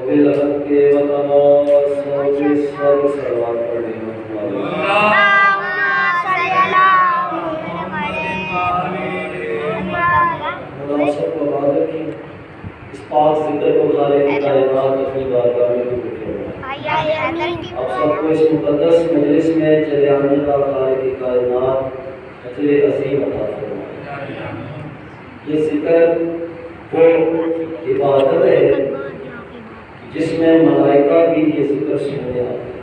بالحق وتواصوا بالصبر صلوات پڑھیں مناسب کو حاضر کی اس پاک ذکر کو خالق کائنات اپنی بارگاہ میں بٹھے آپ سب کو اس مقدس مجلس میں چلے آنے کا خالق کائنات اجر عظیم عطا فرمائے۔ یہ ذکر وہ عبادت ہے جس میں ملائکہ بھی یہ ذکر سننے آتے ہیں۔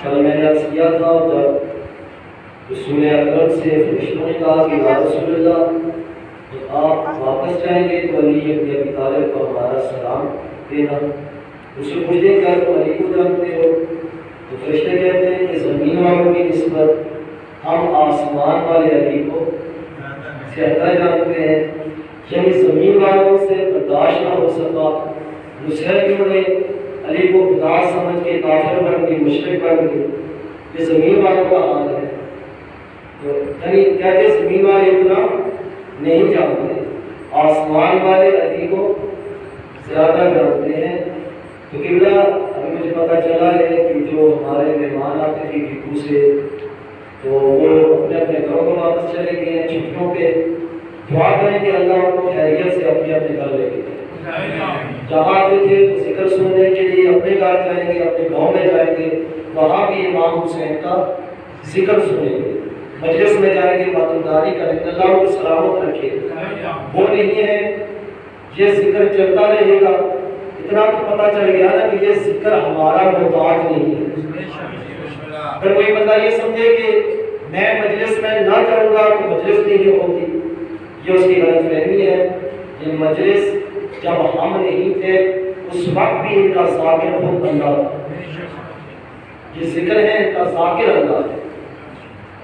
کل میں نے عرض کیا تھا جب رسول اکرم سے فرشتوں نے کہا کہ یا رسول اللہ آپ واپس جائیں گے تو علی ابن ابی طالب کو ہمارا سلام دینا، اسے پوچھیں کیا تم علی کو جانتے ہو؟ تو فرشتے کہتے ہیں کہ زمین والوں کی نسبت ہم آسمان والے علی کو زیادہ جانتے ہیں، یعنی زمین والوں سے برداشت نہ ہو سکا، نصرت کیوں نے علی کو خدا سمجھ کے کافر بن کے مشرک بن کے، یہ زمین والوں کا حال ہے۔ تو یعنی کہتے زمین والے اتنا نہیں جانتے، آسمان والے علی کو زیادہ جانتے ہیں۔ تو قبلہ ابھی مجھے پتہ چلا ہے کہ جو ہمارے مہمان آتے تھے ٹیپو سے تو وہ اپنے اپنے گھروں کو واپس چلے گئے ہیں چھٹیوں پہ۔ دعا کریں کہ اللہ ان کو خیریت سے اپنے اپنے گھر لے کے جائے۔ جہاں آتے تھے تو ذکر سننے کے لیے اپنے گھر جائیں گے، اپنے گاؤں میں جائیں گے، وہاں بھی امام حسین کا ذکر سنیں گے، مجلس میں جائیں گے، ماتمداری کریں گے، اللہ ان کو سلامت رکھے۔ وہ نہیں ہے یہ ذکر چلتا رہے گا، اتنا تو پتہ چل گیا نا کہ یہ ذکر ہمارا محتاج نہیں ہے۔ اگر کوئی بندہ یہ سمجھے کہ میں مجلس میں نہ جاؤں گا تو مجلس نہیں ہوگی، یہ اس کی غلط فہمی ہے۔ یہ مجلس جب ہم نہیں تھے اس وقت بھی ان کا ذاکر خود اللہ تھا، یہ ذکر ہے ان کا ذاکر اللہ ہے۔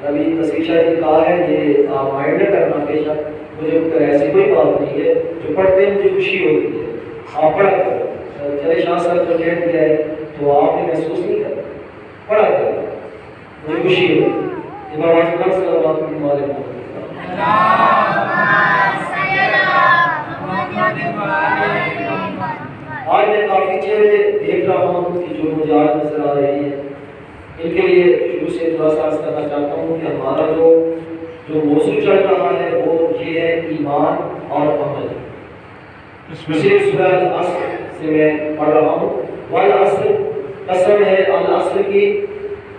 ابھی تصویر شاہ نے کہا ہے یہ آپ مائنڈ میں کرنا بے شک، مجھے ایسی کوئی بات نہیں ہے، جو پڑھتے ہیں مجھے خوشی ہوتی ہے، آپ پڑھا کرو۔ چلے شاہ صاحب جو کہہ دیا ہے تو آپ نے محسوس نہیں کرنا، پڑھا کرو، مجھے خوشی ہوتی ہے۔ امام اعظم صلی اللہ علیہ وسلم آج میں کافی چہرے دیکھ رہا ہوں کہ جو مجھے آج نظر آ رہی ہیں، ان کے لیے شروع سے تھوڑا سا عرض کرنا چاہتا ہوں کہ ہمارا جو موضوع چل رہا ہے وہ یہ ہے ایمان اور عمل۔ اسی سورہ العصر سے میں پڑھ رہا ہوں، والعصر قسم ہے العصر کی،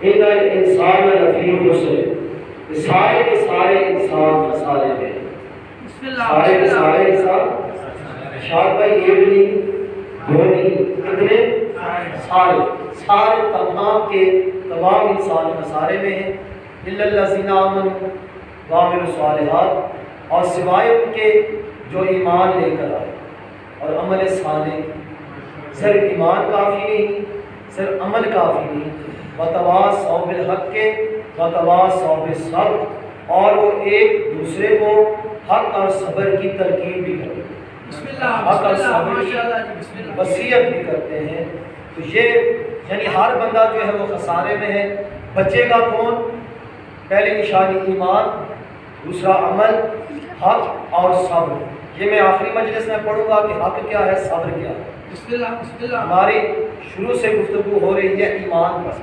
ان الانسان لفی خسر، سارے کے سارے انسان خسارے میں، سارے کے سارے انسان، شاید بھائی یہ بھی نہیں دو نہیں کتنے سارے تمام کے تمام انسان خسارے میں ہیں، الا الذین آمنوا وعملوا الصالحات، اور سوائے ان کے جو ایمان لے کر آئے اور عمل صالح۔ صرف ایمان کافی نہیں، صرف عمل کافی نہیں، وتواصوا بالحق وتواصوا بالصبر، اور وہ ایک دوسرے کو حق اور صبر کی تلقین بھی کرتے ہیں، حق اور صبر کی وصیت بھی کرتے ہیں۔ تو یہ یعنی ہر بندہ جو ہے وہ خسارے میں ہے۔ بچے گا کون؟ پہلی نشانی ایمان، دوسرا عمل، حق اور صبر۔ یہ میں آخری مجلس میں پڑھوں گا کہ حق کیا ہے، صبر کیا ہے۔ ہماری شروع سے گفتگو ہو رہی ہے ایمان پر،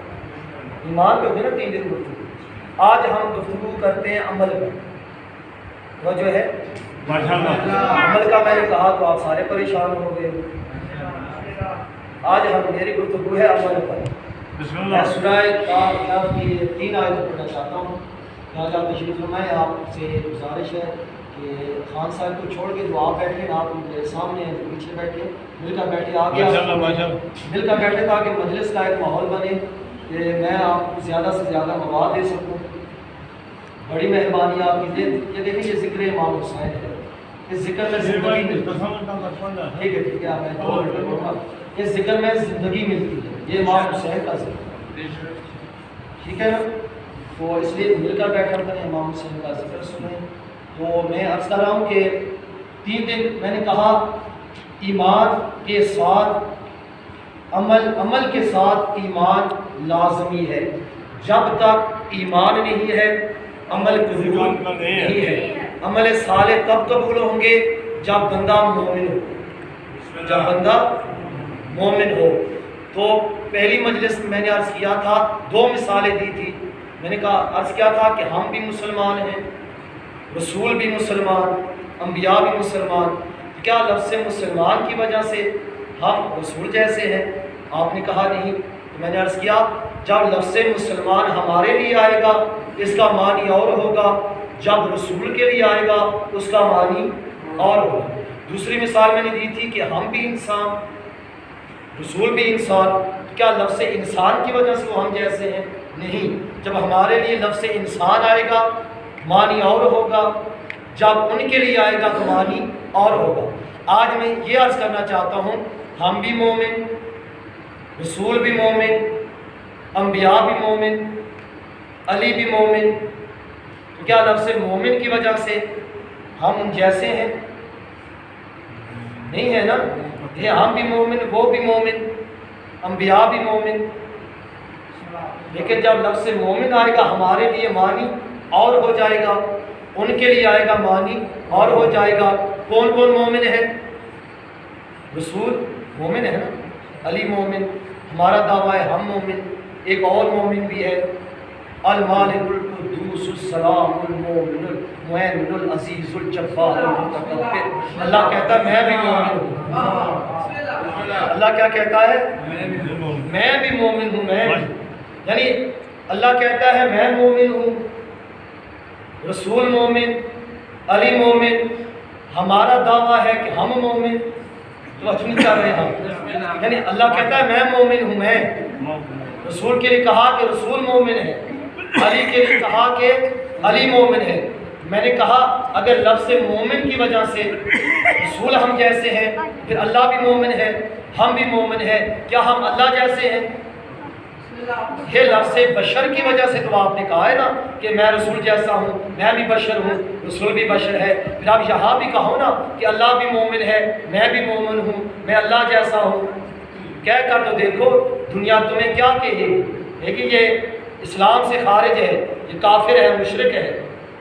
ایمان پہ ہوئی نا 3 دن گفتگو، آج ہم گفتگو کرتے ہیں عمل پر۔ وہ جو ہے عمل کا میں نے کہا تو آپ سارے پریشان ہو گئے۔ آج میری گفتگو ہے عمل پر۔ میں سورہ کاف کی 3 آیتیں پڑھنا چاہتا ہوں۔ یہاں جب تشریف فرمائے، آپ سے گزارش ہے کہ خان صاحب کو چھوڑ کے جو آپ بیٹھے ہیں، آپ میرے سامنے ہیں، پیچھے بیٹھے، مل کر بیٹھے، آگے مل کر بیٹھے تاکہ مجلس کا ایک ماحول بنے کہ میں آپ کو زیادہ سے زیادہ مواد دے سکوں۔ بڑی مہربانی آپ کی۔ یہ دیکھیں یہ ذکر امام حسین ہے، اس ذکر میں زندگی ملتی ہے۔ ٹھیک ہے آپ میں 2 منٹ کروں گا۔ اس ذکر میں زندگی ملتی ہے، یہ امام حسین کا ذکر، ٹھیک ہے نا؟ تو اس لیے مل کر بیٹھا کریں، امام حسین کا ذکر سنیں۔ تو میں عرض کر رہا ہوں کہ 3 دن میں نے کہا ایمان کے ساتھ عمل کے ساتھ ایمان لازمی ہے۔ جب تک ایمان نہیں ہے عمل قبول نہیں ہے۔ عمل صالح تب قبول ہوں گے جب بندہ مومن ہو۔ جب بندہ مومن ہو. تو پہلی مجلس میں نے عرض کیا تھا، 2 مثالیں دی تھی. میں نے کہا عرض کیا تھا کہ ہم بھی مسلمان ہیں، رسول بھی مسلمان، انبیاء بھی مسلمان. کیا لفظ مسلمان کی وجہ سے ہم رسول جیسے ہیں؟ آپ نے کہا نہیں. تو میں نے عرض کیا جب لفظ مسلمان ہمارے لیے آئے گا اس کا معنی اور ہوگا، جب رسول کے لیے آئے گا اس کا معنی اور ہوگا. دوسری مثال میں نے دی تھی کہ ہم بھی انسان، رسول بھی انسان. کیا لفظ انسان کی وجہ سے وہ ہم جیسے ہیں؟ نہیں. جب ہمارے لیے لفظ انسان آئے گا معنی اور ہوگا، جب ان کے لیے آئے گا تو معنی اور ہوگا. آج میں یہ عرض کرنا چاہتا ہوں ہم بھی مومن، رسول بھی مومن، انبیاء بھی مومن، علی بھی مومن. تو کیا لفظ مومن کی وجہ سے ہم ان جیسے ہیں؟ نہیں ہے نا. یہ ہم بھی مومن، وہ بھی مومن، انبیاء بھی مومن. لیکن جب لفظ مومن آئے گا ہمارے لیے معنی اور ہو جائے گا، ان کے لیے آئے گا معنی اور ہو جائے گا. کون کون مومن ہے؟ رسول مومن ہے نا، علی مومن، ہمارا دعویٰ ہے ہم مومن. ایک اور مومن بھی ہے، المالک القدوس السلام المومن المؤمن العزیز الجبار المتکبر. اللہ کہتا ہے میں بھی مومن ہوں. اللہ کیا کہتا ہے؟ میں بھی مومن ہوں. میں بھی، یعنی اللہ کہتا ہے میں مومن ہوں، رسول مومن، علی مومن. ہمارا دعویٰ ہے کہ ہم مومن. تو اچھا نہیں کر رہے ہم، یعنی اللہ کہتا ہے میں مومن ہوں. میں رسول کے لیے کہا کہ رسول مومن ہے، علی کے لیے کہا کہ علی مومن ہے. میں نے کہا اگر لفظ مومن کی وجہ سے رسول ہم جیسے ہیں پھر اللہ بھی مومن ہے، ہم بھی مومن ہیں. کیا ہم اللہ جیسے ہیں؟ یہ لفظ بشر کی وجہ سے تو آپ نے کہا ہے نا کہ میں رسول جیسا ہوں، میں بھی بشر ہوں، رسول بھی بشر ہے. پھر آپ یہاں بھی کہو نا کہ اللہ بھی مومن ہے، میں بھی مومن ہوں، میں اللہ جیسا ہوں. کہہ کر تو دیکھو دنیا تمہیں کیا کہے کہ یہ اسلام سے خارج ہے، یہ کافر ہے، مشرک ہے.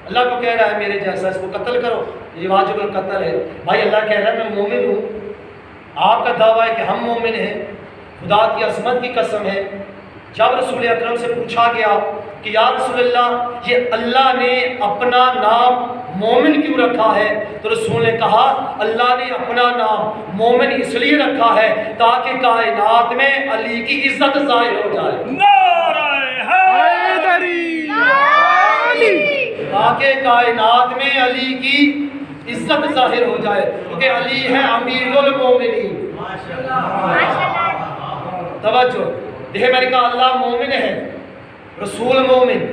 اللہ کو کہہ رہا ہے میرے جیسا، اس کو قتل کرو، یہ واجب القتل ہے. بھائی اللہ کہہ رہا ہے میں مومن ہوں. آپ کا دعویٰ ہے کہ ہم مومن ہیں. خدا کی عظمت کی قسم ہے جب رسول اکرم سے پوچھا گیا کہ یا رسول اللہ یہ اللہ نے اپنا نام مومن کیوں رکھا ہے، تو رسول نے کہا اللہ نے اپنا نام مومن اس لیے رکھا ہے تاکہ کائنات میں علی کی عزت ظاہر ہو جائے. نعرہ حیدری، تاکہ کائنات میں علی کی عزت ظاہر ہو جائے، کیونکہ علی ہے امیر المومنین. توجہ دیکھیں، میں نے کہا اللہ مومن ہے، رسول مومن،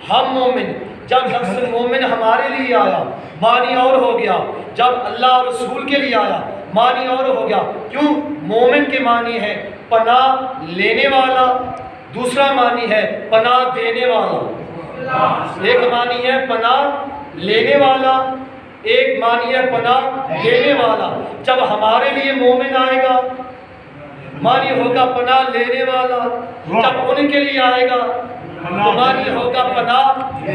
ہم مومن. جب لفظ مومن ہمارے لیے آیا معنی اور ہو گیا، جب اللہ اور رسول کے لیے آیا معنی اور ہو گیا. کیوں؟ مومن کے معنی ہے پناہ لینے والا، دوسرا معنی ہے پناہ دینے والا. ایک معنی ہے پناہ لینے والا، ایک معنی ہے پناہ دینے والا. جب ہمارے لیے مومن آئے گا معنی ہوگا پناہ لینے والا، جب ان کے لیے آئے گا تو معنی ہوگا پناہ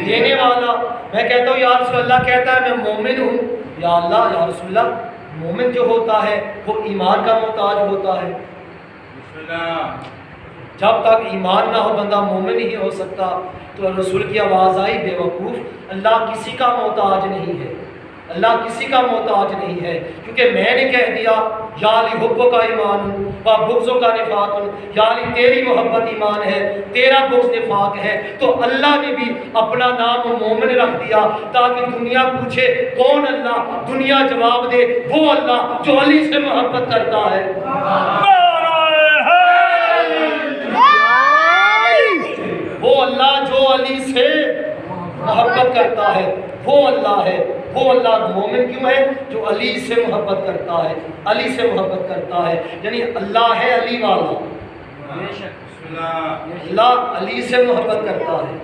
دینے والا. میں کہتا ہوں یا رسول اللہ کہتا ہے میں مومن ہوں. یا اللہ، یا رسول اللہ، مومن جو ہوتا ہے وہ ایمان کا محتاج ہوتا ہے. جب تک ایمان نہ ہو بندہ مومن نہیں ہو سکتا. تو رسول کی آواز آئی بے وقوف، اللہ کسی کا محتاج نہیں ہے، اللہ کسی کا محتاج نہیں ہے. کیونکہ میں نے کہہ دیا یا علی حب کا ایمان و بغض کا نفاق، یا علی تیری محبت ایمان ہے، تیرا بغض نفاق ہے. تو اللہ نے بھی اپنا نام مومن رکھ دیا تاکہ دنیا پوچھے کون اللہ، دنیا جواب دے وہ اللہ جو علی سے محبت کرتا ہے. وہ اللہ جو علی سے محبت کرتا ہے وہ اللہ ہے. وہ اللہ مومن کیوں ہے؟ جو علی سے محبت کرتا ہے، علی سے محبت کرتا ہے. یعنی اللہ ہے علی والا، اللہ علی سے محبت کرتا ہے.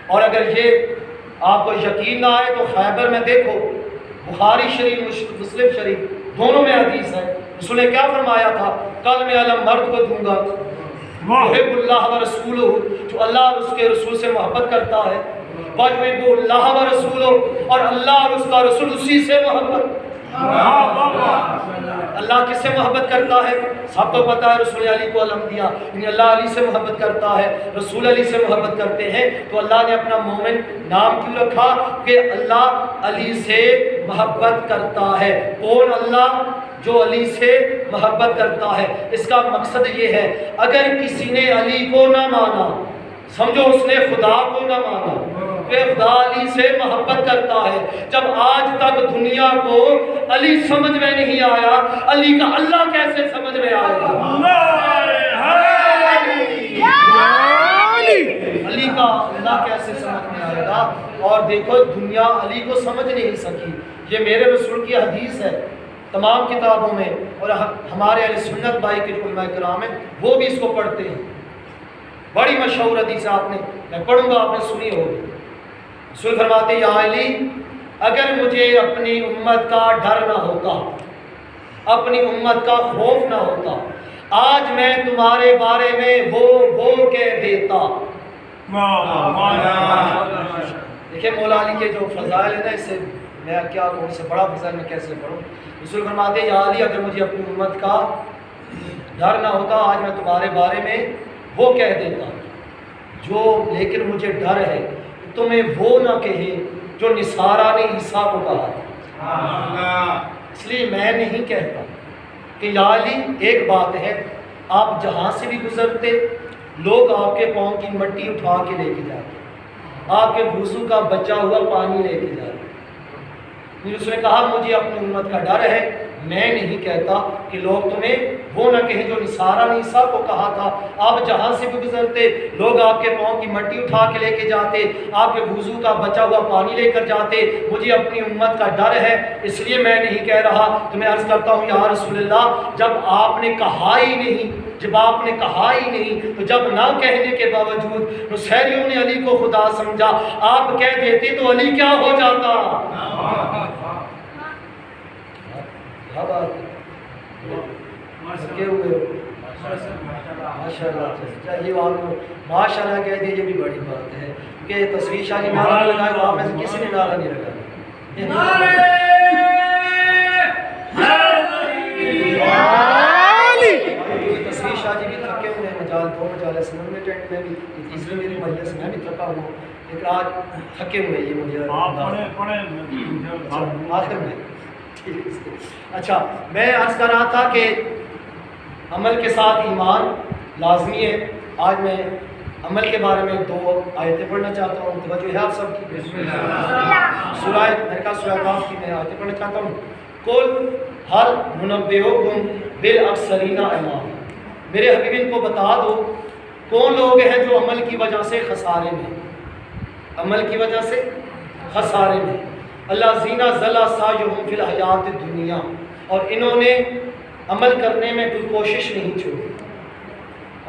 اور اگر یہ آپ کو یقین نہ آئے تو خیبر میں دیکھو، بخاری شریف مسلم شریف دونوں میں حدیث ہے. رسول نے کیا فرمایا تھا؟ کل میں علم مرد کو دوں گا محب اللہ و رسولہ، جو اللہ اور اس کے رسول سے محبت کرتا ہے، وَجْوِبُ اللَّهَ وَرَسُولُهُ، اور اللہ اور اس کا رسول اسی سے محبت. اللہ کس سے محبت کرتا ہے؟ سب کو پتا ہے، رسول علی کو علم دیا، اللہ علی سے محبت کرتا ہے، رسول علی سے محبت کرتے ہیں، تو اللہ نے اپنا مومن نام کیوں رکھا؟ کہ اللہ علی سے محبت کرتا ہے۔ کون؟ اللہ جو علی سے محبت کرتا ہے۔ اس کا مقصد یہ ہے، اگر کسی نے علی کو نہ مانا، سمجھو اس نے خدا کو نہ مانا، کہ خدا علی سے محبت کرتا ہے۔ جب آج تک دنیا کو علی سمجھ میں نہیں آیا، علی کا اللہ کیسے سمجھ میں آئے گا؟ علی کا اللہ کیسے سمجھ میں آئے گا؟ اور دیکھو دنیا علی کو سمجھ نہیں سکی۔ یہ میرے رسول کی حدیث ہے تمام کتابوں میں، اور ہمارے اہل سنت بھائی کے جو علماء کرام ہیں وہ بھی اس کو پڑھتے ہیں۔ بڑی مشہور حدیث آپ نے، میں پڑھوں گا، آپ نے سنی ہوگی۔ رسول فرماتے یا علی، اگر مجھے اپنی امت کا ڈر نہ ہوتا، اپنی امت کا خوف نہ ہوتا، آج میں تمہارے بارے میں وہ کہہ دیتا۔ دیکھیں مولا علی کے جو فضائل ہیں نا، اس سے میں کیا کہوں، اس سے بڑا فضائل میں کیسے پڑھوں۔ رسول فرماتے یا علی، اگر مجھے اپنی امت کا ڈر نہ ہوتا، آج میں تمہارے بارے میں وہ کہہ دیتا جو، لیکن مجھے ڈر ہے تمہیں وہ نہ کہے جو نصارہ نے عیسیٰ کو کہا تھا، اس لیے میں نہیں کہتا کہ یا علی ایک بات ہے، آپ جہاں سے بھی گزرتے لوگ آپ کے پاؤں کی مٹی اٹھا کے لے کے جاتے، آپ کے وضو کا بچا ہوا پانی لے کے جاتے۔ اس نے کہا مجھے اپنی امت کا ڈر ہے، میں نہیں کہتا کہ لوگ تمہیں وہ نہ کہیں جو نصارہ نے عیسیٰ کو کہا تھا، آپ جہاں سے بھی گزرتے لوگ آپ کے پاؤں کی مٹی اٹھا کے لے کے جاتے، آپ کے وضو کا بچا ہوا پانی لے کر جاتے، مجھے اپنی امت کا ڈر ہے، اس لیے میں نہیں کہہ رہا۔ تو میں عرض کرتا ہوں یا رسول اللہ، جب آپ نے کہا ہی نہیں، جب آپ نے کہا ہی نہیں، تو جب نہ کہنے کے باوجود نصیریوں نے علی کو خدا سمجھا، آپ کہہ دیتے تو علی کیا ہو جاتا؟ ماشاء اللہ کہہ دیے، یہ بھی بڑی بات ہے کہ تصویر شاہ کی نعرہ لگائے، وہاں میں سے کسی نے نعرہ نہیں لگایا۔ تصویر شاہ جی بھی تھکے ہوئے ہیں، مجال دو مجالس میں ٹینٹ میں بھی، تیسری میری مجلس میں بھی تھکا ہوا، لیکن آج تھکے ہوئے یہ مجھے آخر میں۔ اچھا، میں عرض کر رہا تھا کہ عمل کے ساتھ ایمان لازمی ہے۔ آج میں عمل کے بارے میں دو آیتیں پڑھنا چاہتا ہوں، توجہ ہے آپ سب کی؟ سورہ کہف کی میں آیتیں پڑھنا چاہتا ہوں۔ قل هل ننبئکم بالاخسرین اعمالا، میرے حبیب ان کو بتا دو کون لوگ ہیں جو عمل کی وجہ سے خسارے میں، عمل کی وجہ سے خسارے میں۔ الذین ضل سعیہم فی الحیات الدنیا، اور انہوں نے عمل کرنے میں کوئی کوشش نہیں چھوڑی،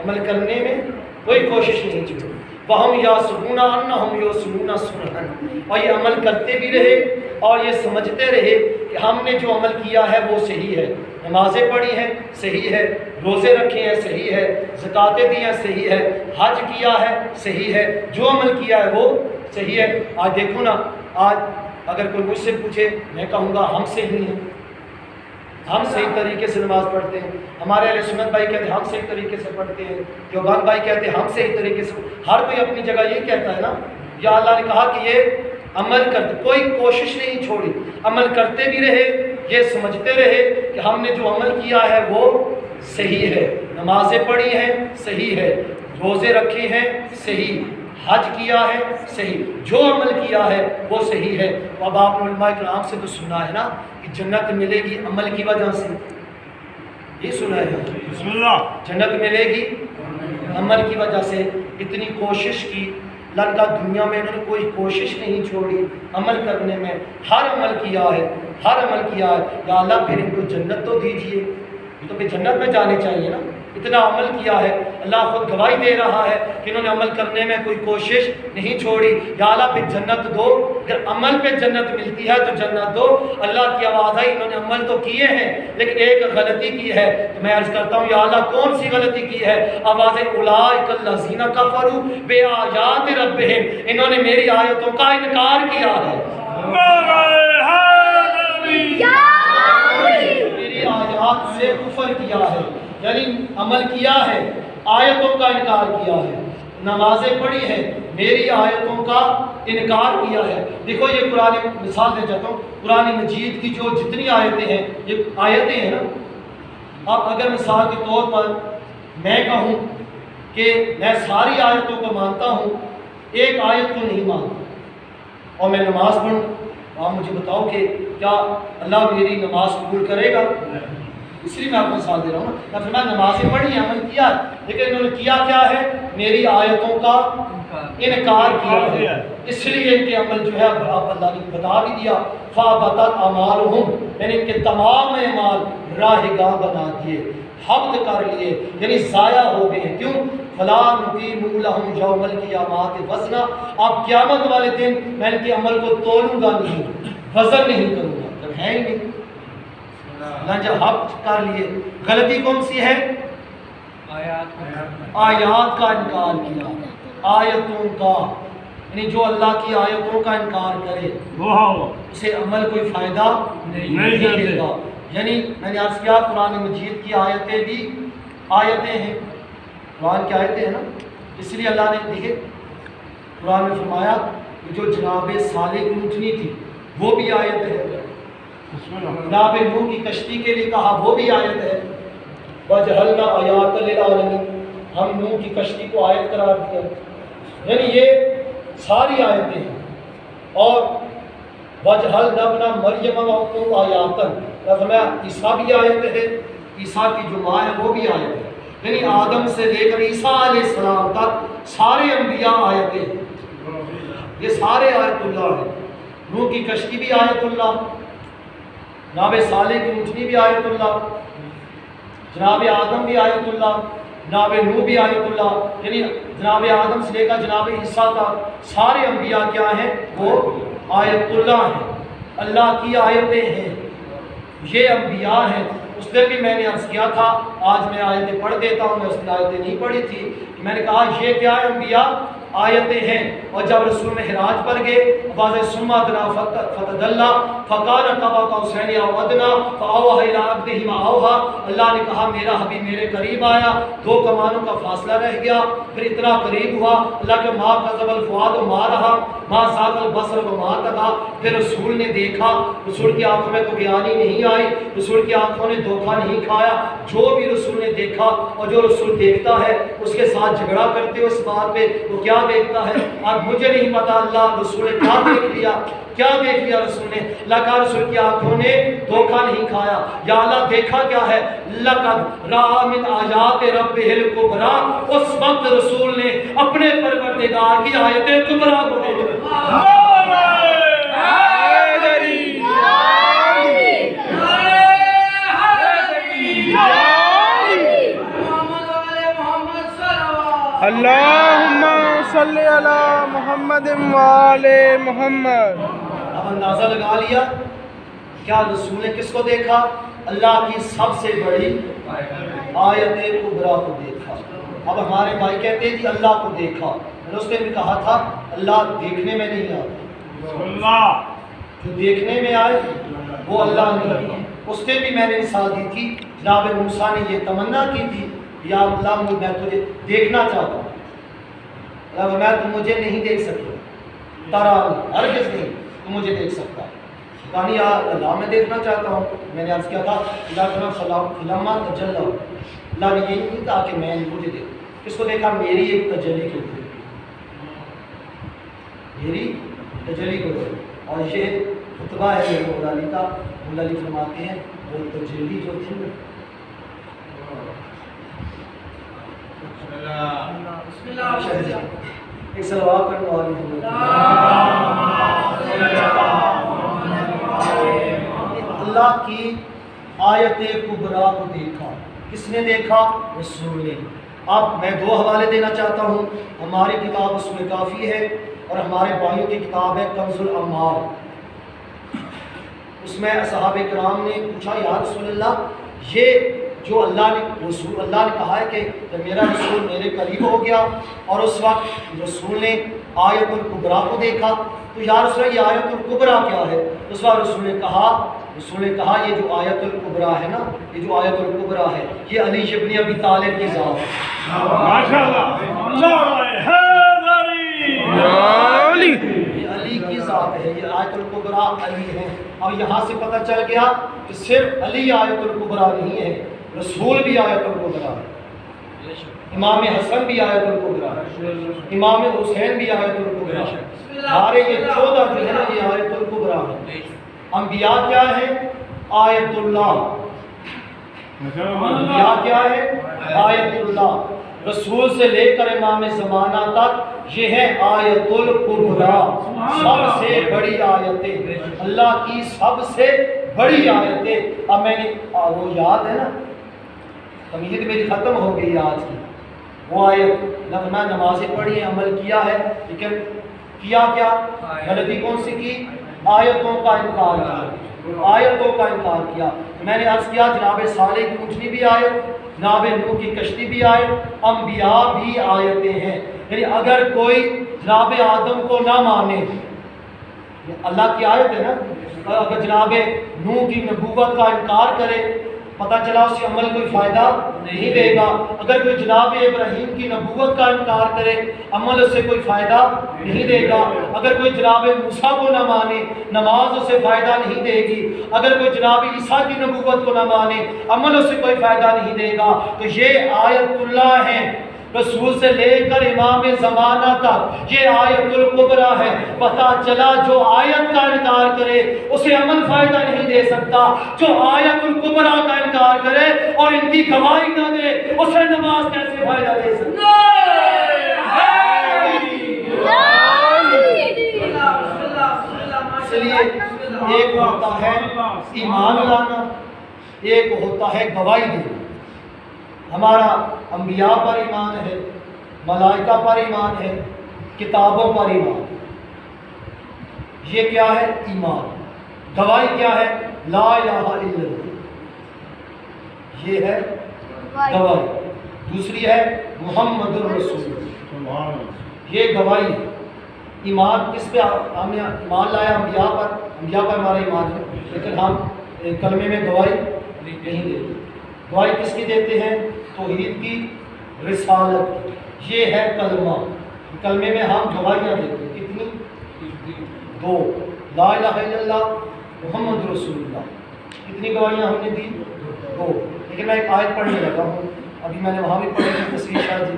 عمل کرنے میں کوئی کوشش نہیں چھوڑی۔ وَهُمْ يَحْسَبُونَ أَنَّهُمْ يُحْسِنُونَ صُنْعًا، اور یہ عمل کرتے بھی رہے اور یہ سمجھتے رہے کہ ہم نے جو عمل کیا ہے وہ صحیح ہے، نمازیں پڑھی ہیں صحیح ہے، روزے رکھے ہیں صحیح ہے، زکاتیں دی ہیں صحیح ہے، حج کیا ہے صحیح ہے، جو عمل کیا ہے وہ صحیح ہے۔ آج دیکھو نا، آج اگر کوئی مجھ سے پوچھے میں کہوں گا ہم صحیح ہیں، ہم صحیح طریقے سے نماز پڑھتے ہیں، ہمارے اہل سنت بھائی کہتے ہیں ہم صحیح طریقے سے پڑھتے ہیں، دیوبند بھائی کہتے ہیں ہم صحیح طریقے سے، ہر کوئی اپنی جگہ یہ کہتا ہے نا۔ یا اللہ نے کہا کہ یہ عمل کرتے، کوئی کوشش نہیں چھوڑی، عمل کرتے بھی رہے، یہ سمجھتے رہے کہ ہم نے جو عمل کیا ہے وہ صحیح ہے، نمازیں پڑھی ہیں صحیح ہے، روزے رکھے ہیں صحیح، حج کیا ہے صحیح، جو عمل کیا ہے وہ صحیح ہے۔ تو اب آپ نے علماء کرام سے تو سنا ہے نا کہ جنت ملے گی عمل کی وجہ سے، یہ سنا ہے بسم اللہ، جنت ملے گی عمل کی وجہ سے۔ اتنی کوشش کی، لڑکا دنیا میں انہوں نے کوئی کوشش نہیں چھوڑی عمل کرنے میں، ہر عمل کیا ہے، ہر عمل کیا ہے۔ یا اللہ پھر ان کو جنت تو دیجئے، یہ تو پھر جنت میں جانے چاہیے نا، اتنا عمل کیا ہے۔ اللہ خود گواہی دے رہا ہے کہ انہوں نے عمل کرنے میں کوئی کوشش نہیں چھوڑی۔ یا اللہ پھر جنت دو، اگر عمل پہ جنت ملتی ہے تو جنت دو۔ اللہ کی آواز آئی انہوں نے عمل تو کیے ہیں لیکن ایک غلطی کی ہے، تو میں عرض کرتا ہوں یا اللہ کون سی غلطی کی ہے؟ آواز ہے اولئک الذین کفروا بآیات ربہم، انہوں نے میری آیتوں کا انکار کیا ہے۔ سے کفر کیا ہے، یعنی عمل کیا ہے، آیتوں کا انکار کیا ہے، نمازیں پڑھی ہے، میری آیتوں کا انکار کیا ہے۔ دیکھو یہ قرآن، مثال دے جاتا ہوں، قرآن مجید کی جو جتنی آیتیں ہیں، یہ آیتیں ہیں نا، اب اگر مثال کے طور پر میں کہوں کہ میں ساری آیتوں کو مانتا ہوں، ایک آیت کو نہیں مانتا، اور میں نماز پڑھوں، آپ مجھے بتاؤ کہ کیا اللہ میری نماز قبول کرے گا؟ اس لیے میں آپ کو مثال دے رہا ہوں نا، میں نمازیں پڑھی ہیں، عمل کیا ہے، لیکن انہوں نے کیا کیا ہے؟ میری آیتوں کا انکار کیا ہے، اس لیے ان کے عمل جو ہے اب اللہ نے بتا بھی دیا، فَابَطَتْ أَعْمَالُهُمْ، یعنی ان کے تمام اعمال راہ گاہ بنا دیے، حبط کر لیے، یعنی ضائع ہو گئے ہیں۔ کیوں؟ فَلَا نُقِيمُ لَهُمْ يَوْمَ الْقِيَامَةِ وَزْنًا، اب قیامت والے دن میں ان کے عمل کو تولوں گا نہیں، وزن نہیں کروں گا، جب ہے ہی نہیں، اللہ جب حبط کر لیے۔ غلطی کون سی ہے؟ آیات کا انکار کیا، آیتوں کا، یعنی جو اللہ کی آیتوں کا انکار کرے اسے عمل کوئی فائدہ نہیں دے گا۔ یعنی میں نے عرض کیا قرآن مجید کی آیتیں بھی آیتیں ہیں، قرآن کی آیتیں ہیں نا، اس لیے اللہ نے دیکھے قرآن میں فرمایا کہ جو جناب صالح کی اونٹنی تھی وہ بھی آیت ہے، جناب نوح کی کشتی کے لیے کہا وہ بھی آیت ہے، وَجَعَلْنَا آیَاتً لِلْعَالَمِينَ، ہم نوح کی کشتی کو آیت قرار دیا، یعنی یہ ساری آیتیں ہیں۔ اور وَجَعَلْنَا ابْنَ مَرْيَمَ وَأُمَّهُ آیَاتًا، فرمایا عیسیٰ بھی آیت ہے، عیسیٰ کی جو ماں ہے وہ بھی آیت ہے، یعنی آدم سے لے کر عیسیٰ علیہ السلام تک سارے انبیاء آیتیں ہیں، یہ سارے آیت اللہ ہیں۔ نوح کی کشتی بھی آیت اللہ، جناب صالح کی اونٹنی بھی آیت اللہ، جناب آدم بھی آیت اللہ، جناب نوح بھی آیت اللہ، یعنی جناب آدم سے لے کر جناب عیسیٰ تک سارے انبیاء کیا ہیں؟ وہ آیت اللہ ہیں، اللہ کی آیتیں ہیں، یہ انبیاء ہیں۔ اس دن بھی میں نے عرض کیا تھا، آج میں آیتیں پڑھ دیتا ہوں، میں اس نے آیتیں نہیں پڑھی تھی، میں نے کہا یہ کیا ہے؟ انبیاء آیتیں ہیں۔ اور جب رسول معراج پر گئے، بعض ثم دنا فتدلّا فقال قاب قوسین او ادنی فاوحى الى عبده ما اوحى، اللہ نے کہا میرا حبیب میرے قریب آیا، دو کمانوں کا فاصلہ رہ گیا، پھر اتنا قریب ہوا، اللہ کے ما کذب الفؤاد ما رہا ما زاغ البصر وما طغى، پھر رسول نے دیکھا، رسول کی آنکھوں میں طغیانی نہیں آئی، رسول کی آنکھوں نے دھوکہ نہیں کھایا، جو بھی رسول نے دیکھا اور جو رسول دیکھتا ہے اس کے ساتھ جھگڑا کرتے ہو اس بات پہ وہ کیا دیکھتا ہے۔ اب مجھے نہیں پتا اللہ رسول نے کیا دیکھ لیا، کیا دیکھ لیا رسول نے؟ اللہ کا رسول کی آنکھوں نے دھوکہ نہیں کھایا، یا اللہ دیکھا کیا ہے؟ لقد رأى من آیات ربہ الکبریٰ، اس وقت رسول نے اپنے پروردگار کی آیت کبریٰ کو دیکھا۔ اللہم صلی علی محمد وآل محمد۔ اب اندازہ لگا لیا کیا رسول نے کس کو دیکھا؟ اللہ کی سب سے بڑی آیت کبریٰ کو دیکھا۔ اب ہمارے بھائی کہتے ہیں جی اللہ کو دیکھا، میں نے اس نے بھی کہا تھا اللہ دیکھنے میں نہیں آتا، جو دیکھنے میں آئے وہ اللہ نہیں ہے۔ اس دن بھی میں نے مثال دی تھی، جناب موسیٰ نے یہ تمنا کی تھی یا اللہ میں تجھے دیکھنا چاہتا ہوں، اللہ میں تم مجھے نہیں دیکھ سکتا، ترانی ہرگز نہیں تم مجھے دیکھ سکتا، کہانی اللہ میں دیکھنا چاہتا ہوں۔ میں نے عرض کیا تھا اللہ فلما تجلی، اللہ نے یہ نہیں کہا کہ میں مجھے دیکھ، کس کو دیکھا؟ میری ایک تجلی کو دیکھا، میری تجلی کو دیکھا۔ اور یہ خطبہ ہے میرے مولا علی کا، مولا علی فرماتے ہیں وہ تجلی جو تھی نا، ایک صلوات پڑھنے والی اللہ کی آیت کبریٰ کو دیکھا، کس نے دیکھا؟ رسول نے۔ اب میں دو حوالے دینا چاہتا ہوں، ہماری کتاب اس میں کافی ہے اور ہمارے بھائیوں کی کتاب ہے کنز الامال، اس میں صحابہ کرام نے پوچھا یا رسول اللہ یہ جو اللہ نے کہا ہے کہ جب میرا رسول میرے قریب ہو گیا اور اس وقت رسول نے آیت الکبریٰ کو دیکھا تو یا رسول اللہ یہ آیت الکبریٰ کیا ہے؟ اس بار رسول نے کہا یہ جو آیت الکبریٰ ہے نا، یہ جو آیت الکبریٰ ہے یہ علی ابن ابی طالب کی ذات ہے۔ ماشاءاللہ، یہ علی کی ذات ہے، یہ آیت الکبریٰ علی ہے۔ اب یہاں سے پتہ چل گیا کہ صرف علی آیت الکبریٰ نہیں ہے، رسول بھی آیت الکبریٰ ہے، امام حسن بھی آیت الکبریٰ ہے، امام حسین بھی آیت الکبریٰ ہے، سارے یہ 14 جو ہے نا یہ آیت الکبریٰ ہے۔ انبیاء کیا ہے؟ آیت اللہ۔ انبیاء کیا ہے؟ آیت اللہ۔ رسول سے لے کر امام زمانہ تک یہ ہے آیت الکبریٰ، سب سے بڑی آیتیں، اللہ کی سب سے بڑی آیتیں۔ اب میں نے وہ یاد ہے نا، تمہید میری ختم ہو گئی آج کی، وہ آیت میں نمازیں پڑھی ہیں، عمل کیا ہے، لیکن کیا غلطی کون سی کی؟ آیتوں کا انکار کیا، آیتوں کا انکار کیا۔ میں نے عرض کیا جناب صالح کی اونٹنی بھی آیت، جناب نوح کی کشتی بھی آیت، انبیاء بھی آیتیں ہیں۔ یعنی اگر کوئی جناب آدم کو نہ مانے، اللہ کی آیت ہے نا، اگر جناب نوح کی نبوت کا انکار کرے پتہ چلا اسے عمل کوئی فائدہ نہیں دے گا۔ اگر کوئی جناب ابراہیم کی نبوت کا انکار کرے عمل اسے کوئی فائدہ نہیں دے گا۔ اگر کوئی جناب موسیٰ کو نہ مانے نماز اسے فائدہ نہیں دے گی۔ اگر کوئی جناب عیسیٰ کی نبوت کو نہ مانے عمل اسے کوئی فائدہ نہیں دے گا۔ تو یہ آیت اللہ ہے، رسول سے لے کر امام زمانہ تک یہ آیت الکبریٰ ہے۔ پتہ چلا جو آیت کا انکار کرے اسے عمل فائدہ نہیں دے سکتا، جو آیت الکبریٰ کا انکار کرے اور ان کی گواہی نہ دے اسے نماز کیسے فائدہ دے سکتا؟ اس لیے ایک ہوتا ہے ایمان لانا، ایک ہوتا ہے گواہی دینا۔ ہمارا انبیاء پر ایمان ہے، ملائکہ پر ایمان ہے، کتابوں پر ایمان ہے۔ یہ کیا ہے؟ ایمان۔ گواہی کیا ہے؟ لا الہ الا اللہ، یہ ہے گواہی۔ دوسری ہے محمد الرسول، یہ گواہی ہے۔ ایمان کس پہ؟ ہم نے ایمان لایا انبیاء پر ہمارا ایمان ہے، لیکن ہم کلمے میں گواہی نہیں دیتے۔ گواہی کس کی دیتے ہیں؟ توحید کی، رسالت کی۔ یہ ہے کلمہ، کلمے میں ہم گواہیاں دیتے ہیں۔ کتنی؟ 2، لا الہ الا اللہ، محمد رسول اللہ۔ کتنی گواہیاں ہم نے دی؟ 2۔ لیکن میں ایک آیت پڑھنے لگا ہوں، ابھی میں نے وہاں بھی پڑھی تھی تصویر شاہ جی،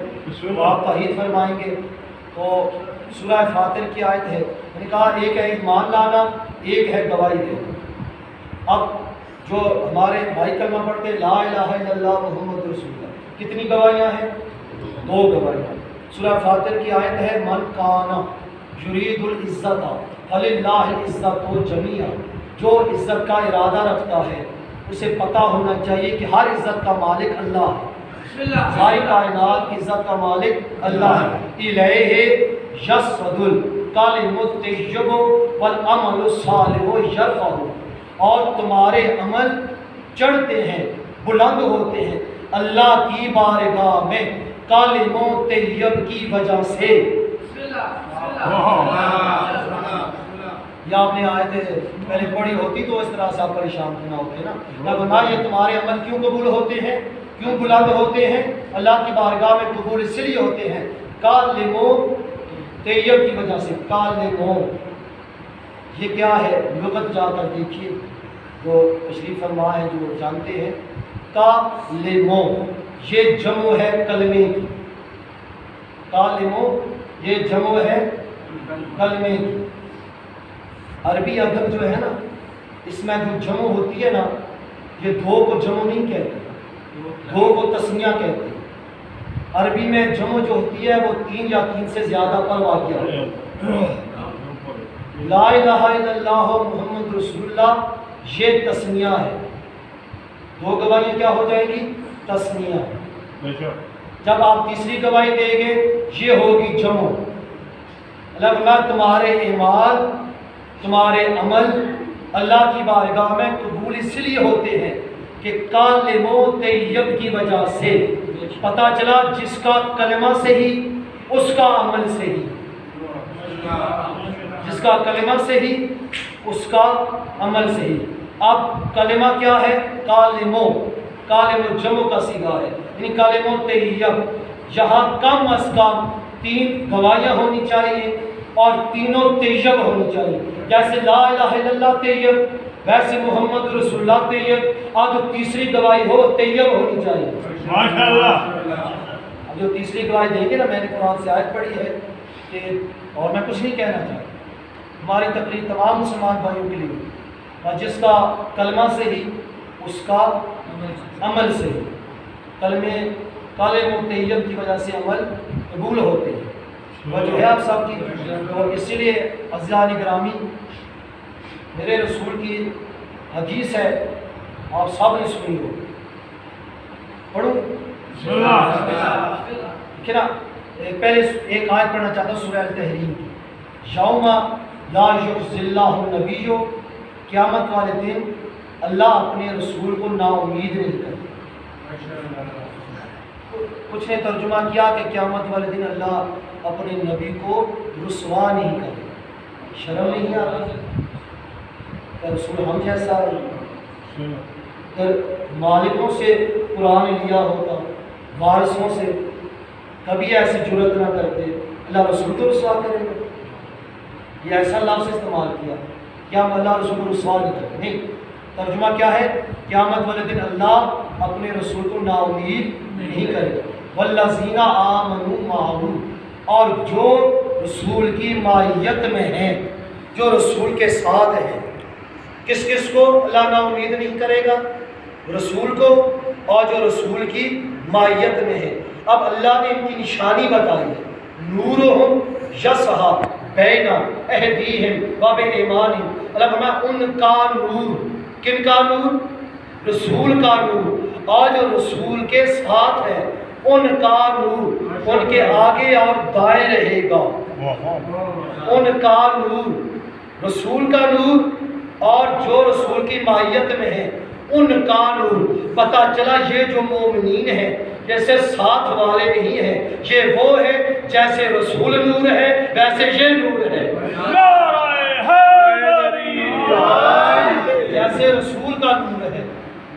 تو آپ تائید فرمائیں گے۔ تو سورہ فاتر کی آیت ہے، میں نے کہا ایک ہے ایمان لانا، ایک ہے گواہی دینا۔ اب جو ہمارے بھائی کلمہ پڑھتے لا الہ الا اللہ محمد رسول اللہ، کتنی گواہیاں ہیں؟ 2 گواہیاں۔ سورہ فاتر کی آیت ہے من کانا یرید العزت فللہ العزت جمیعا، جو عزت کا ارادہ رکھتا ہے اسے پتہ ہونا چاہیے کہ ہر عزت کا مالک اللہ ہے، ساری کائنات کی عزت کا مالک اللہ ہے۔ الیہ یصعد الکلم الطیب والعمل الصالح یرفعہ، اور تمہارے عمل چڑھتے ہیں، بلند ہوتے ہیں اللہ کی بارگاہ میں کلم طیب کی وجہ سے۔ یا آپ نے آیت پہلے پڑھی ہوتی تو اس طرح سے آپ پریشان نہ ہوتے نا۔ ورنہ یہ تمہارے عمل کیوں قبول ہوتے ہیں، کیوں بلند ہوتے ہیں؟ اللہ کی بارگاہ میں قبول اس لیے ہوتے ہیں کلم طیب کی وجہ سے۔ کلم یہ کیا ہے؟ لغت جا کر دیکھیے، جو تشریف فرما ہے جو جانتے ہیں۔ کلمو یہ جمع ہے کلمے کی، کلمو یہ جمع ہے کلمے کی۔ عربی ادب جو ہے نا، اس میں جو جمع ہوتی ہے نا، یہ 2 کو جمع نہیں کہتے، 2 کو تسنیہ کہتے ہیں۔ عربی میں جمع جو ہوتی ہے وہ 3 یا 3 سے زیادہ پر واقع ہے۔ لا الہ الا اللہ محمد رسول اللہ یہ تسنیہ ہے، 2 گواہیاں کیا ہو جائے گی؟ تسنیہ۔ جب آپ تیسری گواہی دیں گے یہ ہوگی جمع۔ اللہ تمہارے اعمال، تمہارے عمل اللہ کی بارگاہ میں قبول اس لیے ہوتے ہیں کہ کلم طیب کی وجہ سے۔ پتہ چلا جس کا کلمہ صحیح اس کا عمل صحیح، جس کا کلمہ صحیح اس کا عمل صحیح۔ اب کلمہ کیا ہے؟ کالمو جمع کا صیغہ ہے، یعنی کالمو طیب۔ یہاں کم از کم 3 گواہیاں ہونی چاہیے اور تینوں طیب ہونی چاہیے۔ جیسے لا الہ الا اللہ طیب، ویسے محمد رسول اللہ طیب، اور جو تیسری گواہی ہو طیب ہونی چاہیے۔ ماشاءاللہ۔ اب جو تیسری گواہی دیں گے نا، میں نے قرآن سے آیت پڑھی ہے کہ، اور میں کچھ نہیں کہنا چاہتا، ہماری تقریر تمام مسلمان بھائیوں کے لیے، اور جس کا کلمہ صحیح اس کا عمل صحیح۔ کالم طیب کی وجہ سے عمل قبول ہوتے ہیں، وہ جو ہے آپ سب کی۔ اور اسی لیے عزیزان گرامی، میرے رسول کی حدیث ہے، آپ سب نے سنی ہو، پڑھوں کہ نا؟ پہلے ایک آیت پڑھنا چاہتا ہوں سورہ التحریم کی۔ یوم لا یخزی اللہ النبی، قیامت والے دن اللہ اپنے رسول کو نا امید نہیں کرے۔ کچھ نے ترجمہ کیا کہ قیامت والے دن اللہ اپنے نبی کو رسوا نہیں کرے۔ شرم نہیں آتا کہ رسول ہم جیسا اگر مالکوں سے قرآن لیا ہوتا، وارثوں سے، کبھی ایسی جرت نہ کرتے، اللہ رسول کو رسوا کرے گا؟ یہ ایسا لفظ استعمال کیا، کیا اللہ رسول کو رسوا نہیں کرے؟ نہیں، ترجمہ کیا ہے؟ قیامت والے دن اللہ اپنے رسول کو نا امید نہیں کرے گا۔ والذین آمنوا معہ، اور جو رسول کی معیت میں ہیں، جو رسول کے ساتھ ہیں۔ کس کس کو اللہ نا امید نہیں کرے گا؟ رسول کو، اور جو رسول کی معیت میں ہے۔ اب اللہ نے ان کی نشانی بتائی ہے، نورہم یسعی بین ایدیہم و بایمانہم۔ اللہ فرمایا ان کا نور، کن کا نور؟ رسول کا نور، اور جو رسول کے ساتھ ہے ان کا نور ان کے آگے اور دائیں رہے گا۔ ان کا نور، رسول کا نور، اور جو رسول کی ماہیت میں ہے ان کا نور۔ پتہ چلا یہ جو مومنین ہیں جیسے ساتھ والے نہیں ہیں، یہ وہ ہے جیسے رسول نور ہے ویسے یہ نور ہے۔ جیسے رسول کا نور ہے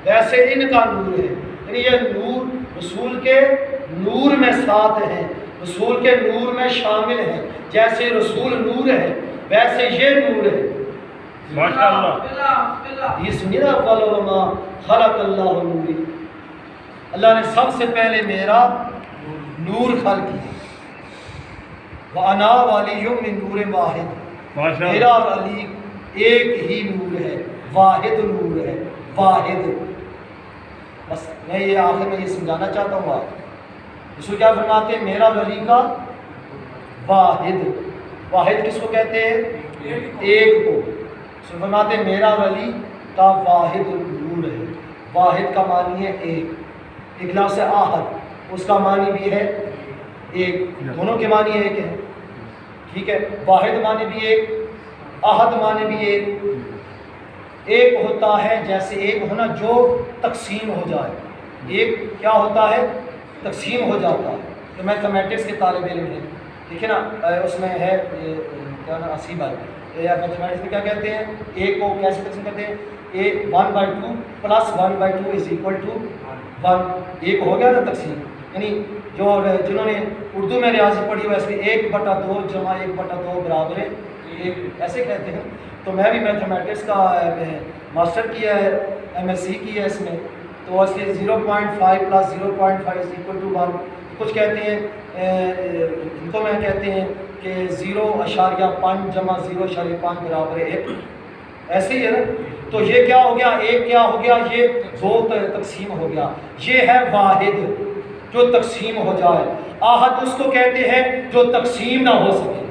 ویسے ان کا نور ہے، یعنی یہ نور رسول کے نور میں ساتھ ہیں، رسول کے نور میں شامل ہیں۔ جیسے رسول نور ہے ویسے یہ نور ہے۔ ماشاءاللہ۔ یہ سنیے نا، وَلَوْمَا خَلَقَ اللَّهُ نُورِ، اللہ نے سب سے پہلے میرا نور خلق کیا۔ وَأَنَا وَعَلِيٌّ مِّن نُورٍ وَاحِدٍ، میرا اور علی ایک ہی نور ہے، واحد نور ہے، واحد۔ بس میں یہ آخر میں یہ سمجھانا چاہتا ہوں آپ رسول کیا فرماتے ہیں؟ میرا اور علی کا واحد۔ واحد کس کو کہتے ہیں؟ ایک کو۔ رسول فرماتے ہیں میرا اور علی کا واحد نور ہے۔ واحد کا معنی ہے ایک لفظ سے آحد، اس کا معنی بھی ہے ایک، دونوں کے معنی ایک ہے، ٹھیک ہے؟ واحد معنی بھی ایک، آحد معنی بھی ایک۔ ایک ہوتا ہے جیسے ایک ہونا جو تقسیم ہو جائے، ایک کیا ہوتا ہے؟ تقسیم ہو جاتا ہے۔ تو میتھمیٹکس کے طالب علم ہیں، ٹھیک ہے نا، اس میں ہے کیا نا، اسی بات میتھمیٹکس میں کیا کہتے ہیں؟ ایک کو کیسے تقسیم کرتے ہیں؟ 1/2 + 1/2 = 1۔ ایک ہو گیا نا تقسیم، یعنی جو جنہوں نے اردو میں ریاضی پڑھی ہو ایسے 1/2 = 1/2 برابر ہے 1، ایسے کہتے ہیں۔ تو میں بھی میتھمیٹکس کا ماسٹر کیا ہے، MSc کی ہے اس میں، تو ایسے 0.5 + 0.5 = 1۔ کچھ کہتے ہیں ان کو میں کہتے ہیں کہ 0.5 + 0.5 برابر 1، ایسے ہی ہے نا۔ تو یہ کیا ہو گیا؟ ایک کیا ہو گیا؟ یہ 2 تقسیم ہو گیا۔ یہ ہے واحد جو تقسیم ہو جائے۔ آحد اس کو کہتے ہیں جو تقسیم نہ ہو سکے،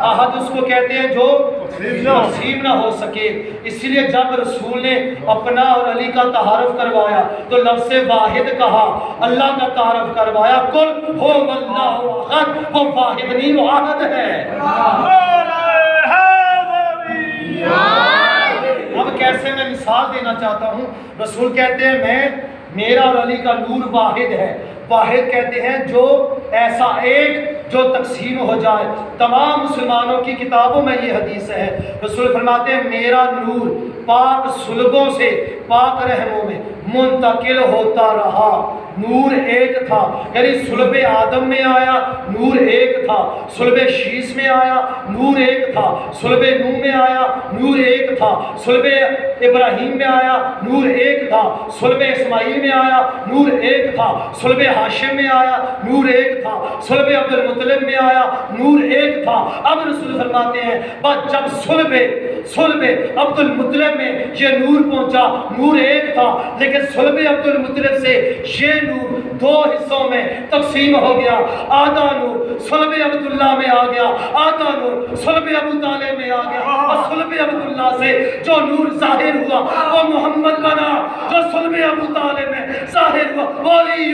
آحد اس کو کہتے ہیں جو تقسیم نہ ہو سکے۔ اسی لیے جب رسول نے اپنا اور علی کا تعارف کروایا تو لفظ واحد کہا، اللہ کا تعارف کروایا، قل هو اللہ احد، وہ واحد نہیں وہ احد ہے۔ اب کیسے میں مثال دینا چاہتا ہوں، رسول کہتے ہیں میرا اور علی کا نور واحد ہے۔ واحد کہتے ہیں جو ایسا ایک جو تقسیم ہو جائے۔ تمام مسلمانوں کی کتابوں میں یہ حدیث ہے، رسول فرماتے ہیں میرا نور پاک صلبوں سے پاک رحموں میں منتقل ہوتا رہا۔ نور ایک تھا، یعنی صلب آدم میں آیا نور ایک تھا، صلب شیس میں آیا نور ایک تھا، صلب نوح میں آیا نور ایک تھا، صلب ابراہیم میں آیا نور ایک تھا، صلب اسماعیل میں آیا نور ایک تھا، صلب ہاشم میں آیا نور ایک تھا، صلب عبد المطلب میں آیا نور ایک تھا۔ اب رسول فرماتے ہیں بس جب صلب عبد المطلب میں یہ نور پہنچا نور ایک تھا، لیکن صلب عبد المطلب سے یہ نور دو حصوں میں تقسیم ہو گیا۔ آدھا نور صلب عبداللہ میں آ گیا، آدھا نور صلب ابو طالب میں آ گیا، اور صلب عبداللہ سے جو نور ظاہر ہوا وہ محمد بنا، جو صلب ابو طالب میں ظاہر ہوا ولی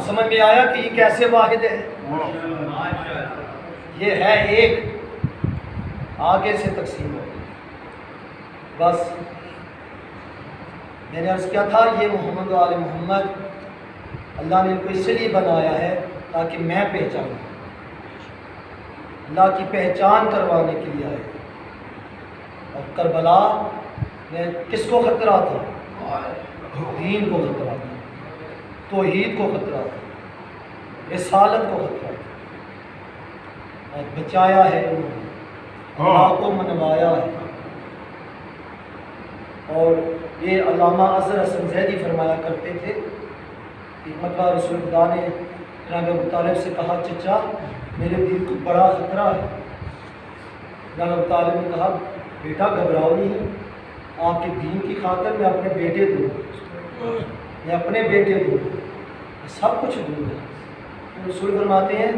سمجھ میں آیا کہ یہ کیسے واحد ہے؟ یہ ہے ایک، آگے سے تقسیم ہو۔ بس میں نے عرض کیا تھا یہ محمد و آل محمد اللہ نے ان کو اس لیے بنایا ہے تاکہ میں پہچانوں، اللہ کی پہچان کروانے کے لیے آئے۔ اور کربلا میں کس کو خطرہ تھا؟ دین کو خطرہ تھا، توحید کو خطرہ تھا، رسالت کو خطرہ تھا، اور بچایا ہے انہوں نے، اللہ کو منوایا ہے۔ اور یہ علامہ اظہر حسن زیدی فرمایا کرتے تھے کہ مکہ رسول خدا نے جناب ابو طالب سے کہا چچا میرے دل کو بڑا خطرہ ہے۔ جناب ابو طالب نے کہا بیٹا گھبراؤ نہیں، آپ کے دین کی خاطر میں اپنے بیٹے دوں، میں اپنے بیٹے دوں، سب کچھ دوں گا۔ رسول فرماتے ہیں